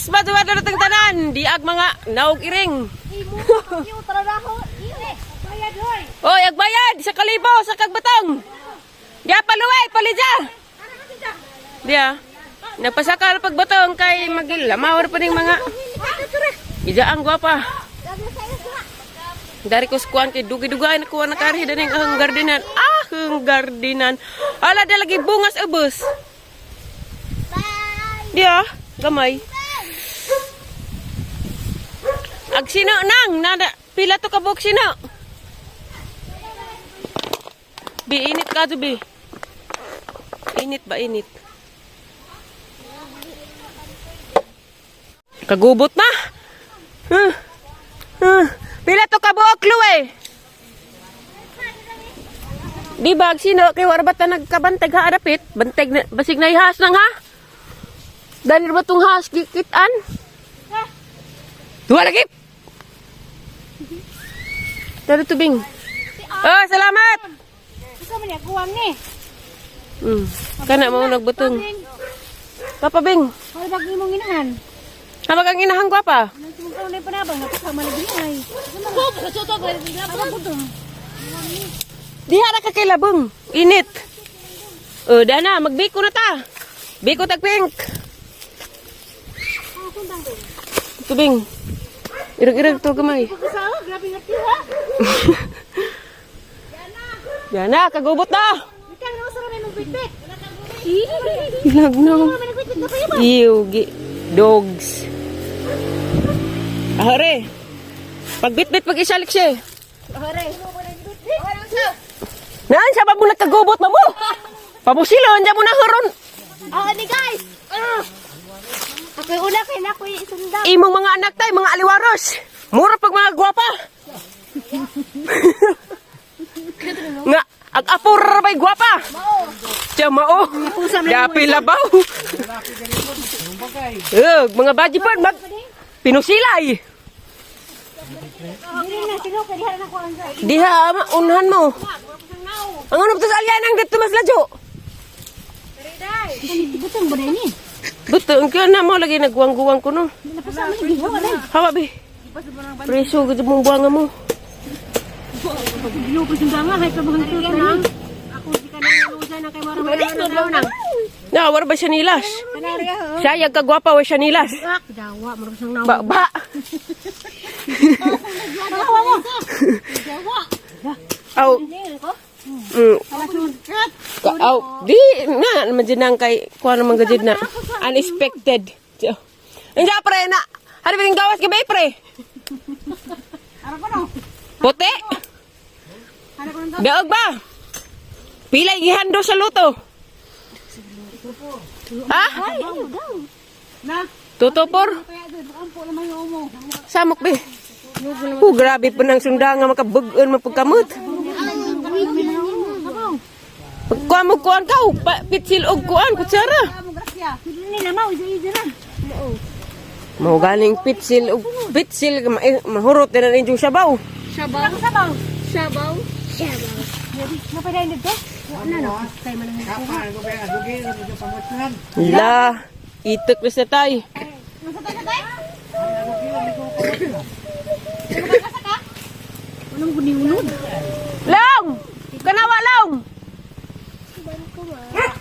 guys, madawad na natang tanan. Diag mga naog iring. Oy, agbayad sa kalibo sa kagbatang. Dia paluway, palidya. Dia. Nagpasakal pagbatang kay magilamawar pa ning mga. Ijaang gwapa. Dari ko skuan kay dugi-dugaan ko na kari daning ang gardinan. Ang gardinan. Ala da lagi bungas ubos. Dia, gamay. Ag sino nang nada pila to ka box sino? Bi init ka to bi. Init ba init? Kagubot na. Pila to ka buok luwe. Di ba sino kay warbat na nagkabantag ha adapit? Bantag na basig na ihas nang ha? Dali ba tong has kikitan? Tuwa lagi. Tara tubing. Oh, salamat. Isa man ya kuwang ni. Kana mo nagbutong. Papa Bing. Wala ba imong inahan? Habag ang inahan ko pa. Nang sumungkaw na panabang nakasama na giyay. Ko, kasoto ko ni labang. Diha ra ka kay labong. Init. Oh, dana magbiko na ta. Biko tag pink. Tubing. Irag-irag to gamay. Kasawa, grabe nga tiwa. Yana, kagubot na. Ikaw na usara may bitbit. Ilag na. Yugi. Dogs. Ahore. Pagbitbit pag isalik siya. Hore. Naan siya ba mo nagkagubot na mo? Pabusilon, dyan mo na huron. Ni guys. Ako'y una kay na ako'y isunda. Imong mga anak tay, mga aliwaros. Mura pag mga gwapa. Nga, ag-apur ba'y gwapa? Siya mao. Dapi labaw. Mga baji pa, pinusilay. Dili na sino kay diha na ko ang guys. Diha, unhan mo. Ang ano ba sa alyan ang dito mas ladyo? Butang ba ni? Betul, engkau nak mau lagi nak guang-guang kuno. Napasama ni diha wala. Hawa bi. Preso ke jemung buang kamu. Bilo pa sundanga hay ka bahang tulo nang. Ako di ka na lusa na kay wara nang. Na war ba siya nilas? Kanarya ho. Saya kagwapa wa siya nilas. Dawa mo sang naw. Ba. Dawa mo. Dawa. Au. Ko. Au. Di na majenang kay kuan naman gajid na. Unexpected. Enja pre na. Hari biring gawas ke bay pre. Ara pa no. Puti. Ara pa no. Daog ba? Pilay gihando sa luto. Ha? Na. Tutupor. Kaya do ampo lamay mo. Samok be. Grabe pa ng sunda nga makabugon mapagkamot. Pagkuhan mo kuhan ka, pitsil og kuhan, kutsara. Ni lamaw isa na. Mau galing pitsil og pitsil, mahurot na rin yung sabaw. Sabaw. Sabaw. Sabaw. Sabaw. Napaday nito? Ano no? Kay man La, itok na sa tay. Nasa tayo tay? Anong guni-unod? Long! Kanawa, Long!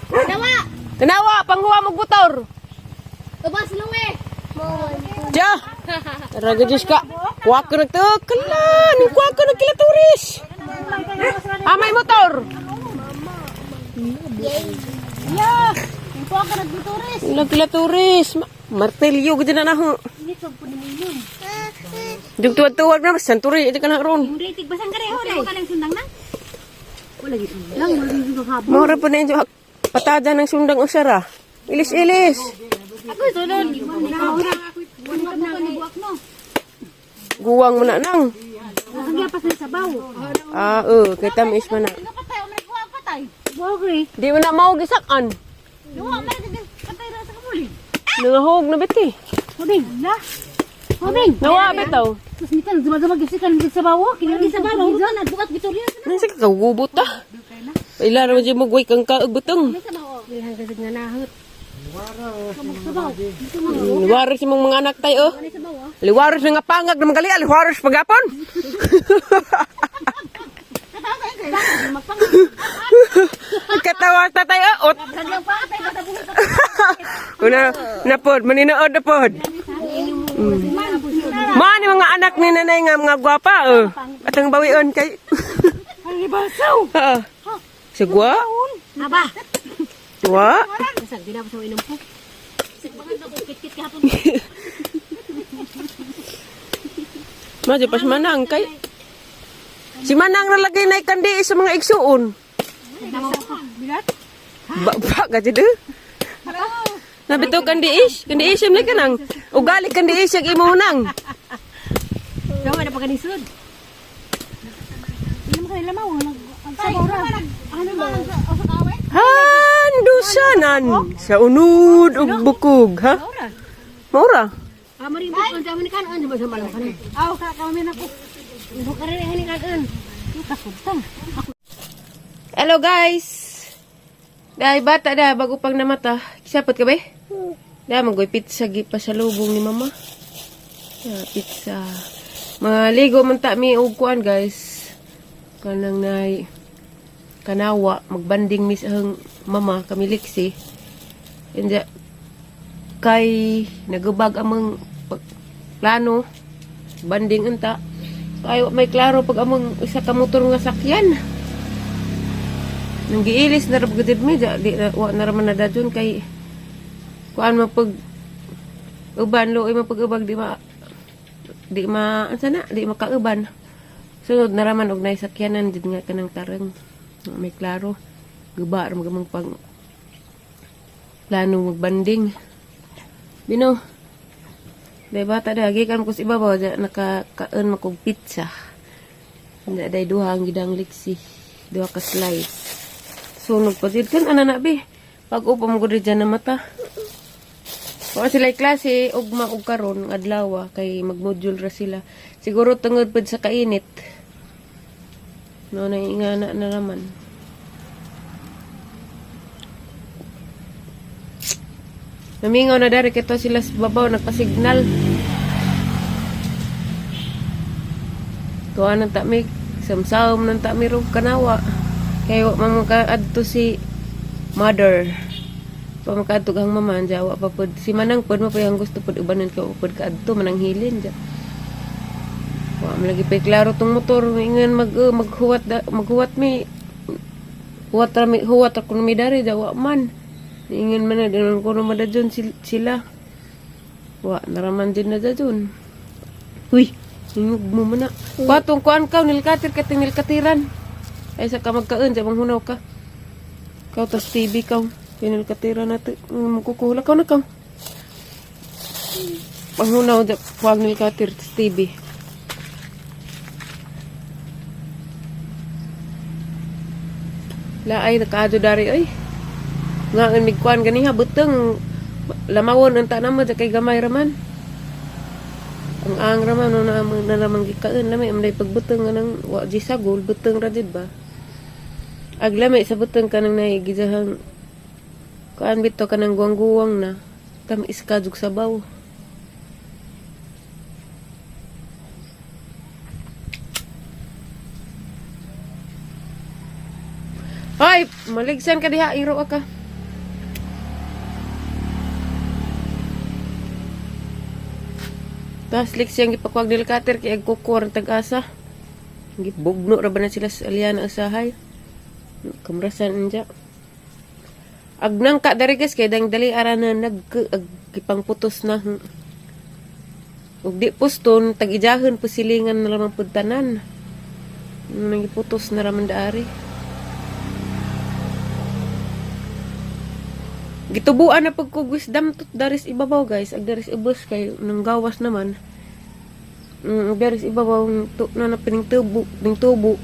Dawa! Kanawa, panghuwa mong butor. Ubas luwe! Diya! Taraga Diyos ka. Kuha ka nagtakalan. Kuha ka nagkilaturis. Amay motor. Yeah! Ito ka nagtuturis! Nagkilaturis. Martelyo ka dyan na ho. Ito po naman yun. Yung tuwag-tuwag na, santuri. Ito ka na ron. Yung rating basang kareho na. Ito ka lang sundang na? Wala gito. Lang, wala gito habang. Mura pa na yung patada ng sundang usara. Ilis-ilis. Ako ito lang. Buwak na ni buwak no. Guwang mo na nang. Ang gapas na sabaw. Kay tamis mo na. Ano patay? Umay buwak patay. Buwak rin. Di mo na mau gisakan. Buwak man din patay na sa kamuli. Nangahog na biti. Hobing, na. Hobing. Nawa bitaw. Mas mitan dumagama gisikan din sa bawo. Kinali sa bawo. Na bukat Victoria sa. Nasa kagubot ta. Ilan naman dyan mo guway kang kaubutong. Sa bawo. Bilhan ka nga nahot. Liwaros yung mga anak tayo. Liwaros nga pangag naman gali. Liwaros pagapon. Katawa ta tayo. Una na pod, maninood na pod. Mani mga anak ni nanay nga mga gwapa. At ang bawion kay. Ang ibasaw. Sigwa? Aba. Wa? Isang di na sa inom po. Kit-kit kahapon. Madyo pas manang kay. Si manang nalagay na ikandi sa mga igsuon. Bilat? Ba gadi de. Nabito kandiis, kandiis mo ka nang. Ugali kandiis yung imo nang. Daw ada pagkanisod. Inom ka nila mo. Ang sabaw ra. Ano ba? O sa kawe? Handusanan sa unod ug bukog, ha? Maura. Marin ko sa amin kan ano ba sa malo kan. Aw ka kami na ko. Ibo ka rin ani kan. Takutang. Hello guys. Dai bata da bago pang namata. Kisapot ka ba? Da magoy pizza gi pa sa lubong ni mama. Pizza. Maligo man ta mi og kuan guys. Kanang nay kanawa magbanding mis ang mama kami liksi. Inja kay nagubag among plano banding unta kay may klaro pag among isa ka motor nga sakyan. Nang giilis na rab gudid mi di wa na raman na dadyon kay kuan mapag uban lo ay mapag-ubag di makauban. Sunod na raman og nay sakyanan jud nga kanang tareng may klaro. Guba ra magamang pag plano magbanding. Bino. Dai bata dagi kan ko sa ibabaw nakakaon makog pizza. Hindi day duha ang gidang liksi. Duha ka slice. Sunog pa dito kan ana na be. Pag upa mo gud dyan na mata. Wa sila klase ugma og karon adlaw kay magmodule ra sila. Siguro tungod pud sa kainit. No na ingana na naman. Namingaw na dari kito sila sa babaw nagpa-signal. Kuha ng tamig. Samsawm ng tamirog kanawa. Kaya mamakaadto si mother. Pamakaadto kang mama. Jawa pa po. Si manang po mo pa yung gusto po ubanan ka upod kaadto. Manang hilin. Malagi pa klaro tong motor. Ingan maghuwat mi. Huwat ako mi dari. Jawa man. Ingin man na din ko na madadyon sila. Wa, naraman din na dadyon. Uy, ingog mo man na. Patong kuan ka, nilkatir ka, nilkatiran. Ay sa ka magkaon, sa manghunaw ka. Kau tas TV ka. Nilkatiran natin. Magkukuhula ka na ka. Panghunaw, huwag nilkatir, tas TV. Laay, nakaado dari, ay. Nga ang migkuan ganiha buteng lamawon ang tanam sa kay gamay raman. Ang raman no na namang gikaon lami amday pagbuteng nang wa di sagol buteng ra jud ba. Aglami sa buteng kanang naigizahang kuan bito kanang guwang-guwang na tam iskadug sabaw. Hoy, maligsan ka diha iro ka. Tapos lik siyang ipakwag nila kater kaya agkukuwar ang tag-asa. Bugno ra ba na sila sa aliyana asahay. Kamrasan niya. Agnang ka darigas kaya dang dali ara na nagkipang putos na. Ug di poston tag-ijahan pasilingan na lamang pudtanan. Nagiputos na raman daari. Gitubuan na pagkugwisdam tot daris ibabaw guys. Ag daris ibos kay nang gawas naman. Daris ibabaw na napining tubo.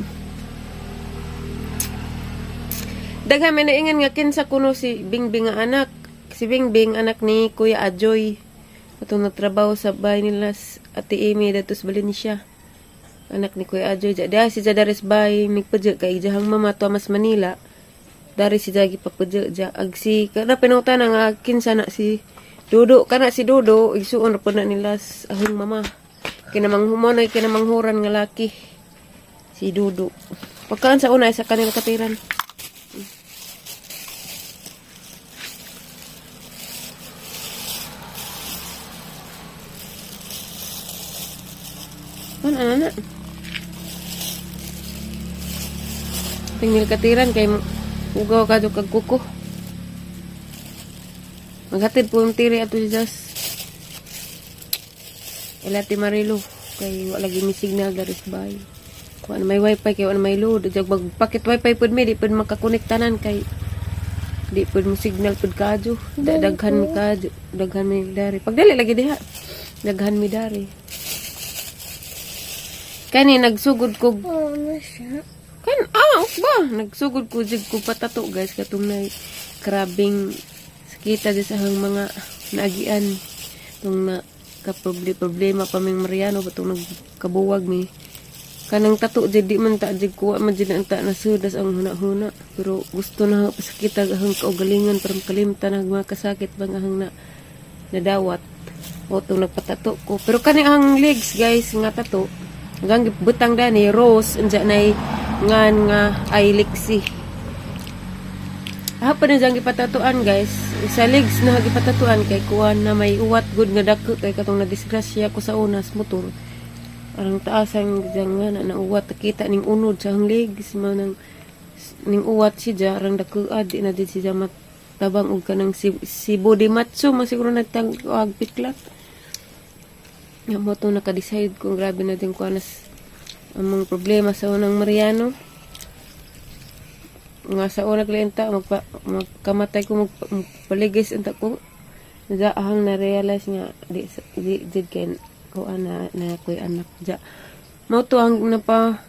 Daghan may naingan nga kinsa kuno si Bingbing nga anak. Si Bingbing anak ni Kuya Ajoy. Atong nagtrabaho sa bahay nila Ate Amy datos Valencia. Anak ni Kuya Ajoy. Dahil si Jadaris bahay nagpadya kay Jahang Mama Thomas Manila. dari si Jagi papaja ag si kada pinutan nga kinsa na si Dodo kana si Dodo igsuon ra pud na nila ahong mama kinamang humonay kinamang huran nga laki si Dodo pagkaan sa una sa kanila katiran. Ano? Tingil katiran kay ugaw ka kag kuko. Maghatid po yung tiri ato si Jas. Ilati Marilo kay wala lagi mi signal dari sa bahay. Kung may wifi kay wala may load, jag magpakit wifi pud mi di pud makakonektanan kay di pud mo signal pud kadyo. Daghan mi kadyo, daghan mi dari. Pagdali lagi diha. Daghan mi dari. Kani nagsugod ko kan ba nagsugod ko jig ko patato guys katong na krabing sakita di sa hang mga naagian tung na problema pa ming Mariano batong nagkabuwag mi kanang tato jid di man ta jig kuha man jid anta nasudas ang huna-huna pero gusto na pasakita hang kaugalingan para makalimtan ang mga kasakit bang hang na nadawat o tong nagpatato ko pero kani ang legs guys nga tato hanggang butang dani rose anja nay ngan nga ay liksi hapon na diyang gipatatuan guys sa legs na gipatatuan kay kuan na may uwat good nga dako kay katong nadisgrasya ko sa unas motor arang taasang diyang nga na uwat kita ning unod sa hang legs manang ning uwat siya arang dako adi na di siya matabang og kanang si body matso masiguro nagtag piklat nga mo to naka-decide kung grabe na din ko anas among problema sa unang Mariano nga sa unang klienta magkamatay ko magpaligis enta ko ahang na-realize nga di kay ko na ko'y anak ja mo to ang napa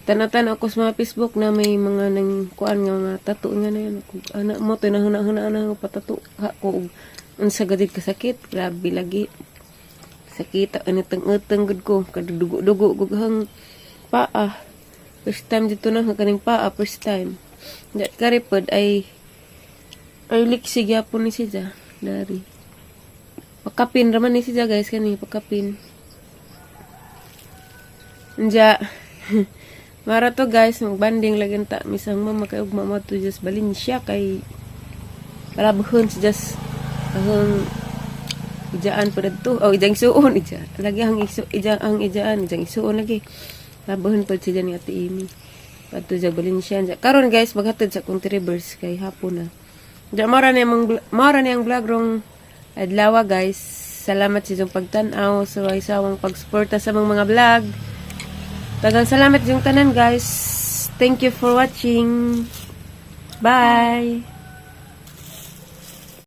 tanatan ako sa mga Facebook na may mga nang kuan nga mga tattoo nga na yan anak mo to nahuna-huna na patato ha ko unsa gadid kasakit grabe lagi sakita ano tang gud ko kadugo-dugo gug hang paa first time dito na kaning paa first time dat karipod ay liksi gyapon ni siya dari pakapin raman ni siya guys kani pakapin anja mara to guys magbanding lagi ta misang mama kay ug mama to just Valencia kay para buhon si just hang ijaan pa dito. Ijang suon. Lagi ang ijaan. Ijang suon lagi. Labahan pa siya ni Ate Amy. Pato siya Valencia. Karon guys, maghatid sa kong reverse kay hapon na. Mara na yung vlog rong adlawa guys. Salamat sa inyong pagtanaw. Sa isawang pagsuporta sa mga vlog. Tagang salamat yung tanan guys. Thank you for watching. Bye!